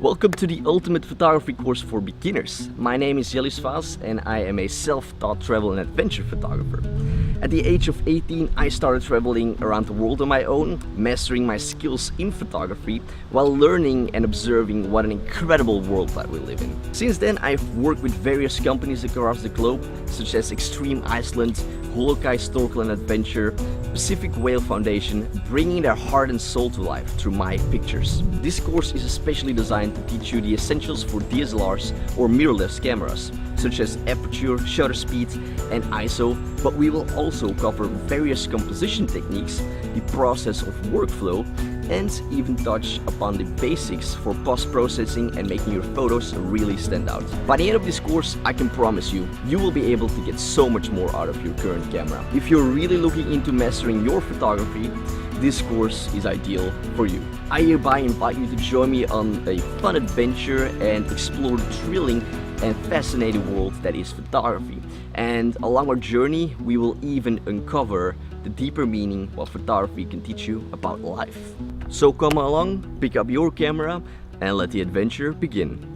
Welcome to the Ultimate Photography course for beginners. My name is Jellis Vaas and I am a self-taught travel and adventure photographer. At the age of 18, I started traveling around the world on my own, mastering my skills in photography while learning and observing what an incredible world that we live in. Since then, I've worked with various companies across the globe, such as Extreme Iceland, Holokai Snorkel and Adventure, Pacific Whale Foundation, bringing their heart and soul to life through my pictures. This course is especially designed to teach you the essentials for DSLRs or mirrorless cameras, such as aperture, shutter speed and ISO, but we will also cover various composition techniques, the process of workflow, and even touch upon the basics for post-processing and making your photos really stand out. By the end of this course, I can promise you, you will be able to get so much more out of your current camera. If you're really looking into mastering your photography, this course is ideal for you. I hereby invite you to join me on a fun adventure and explore the thrilling and fascinating world that is photography. And along our journey, we will even uncover the deeper meaning what photography can teach you about life. So come along, pick up your camera and let the adventure begin.